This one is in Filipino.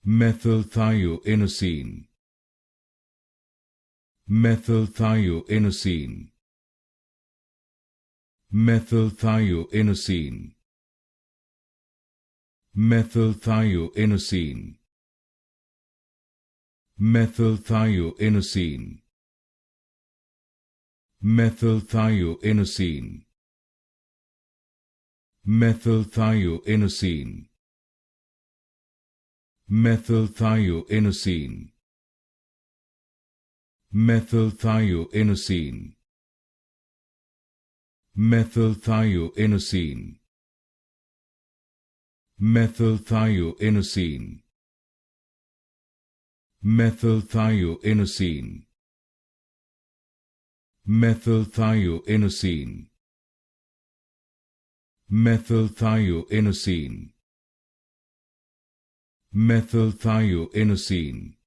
Methylthioinosine. Methylthioinosine. Methylthioinosine. Methylthioinosine. Methylthioinosine. Methylthioinosine. Methylthioinosine. Methylthioinosine. Methylthioinosine. Methylthioinosine. Methylthioinosine. Methylthioinosine. Methylthioinosine. Methylthioinosine. Methylthioinosine.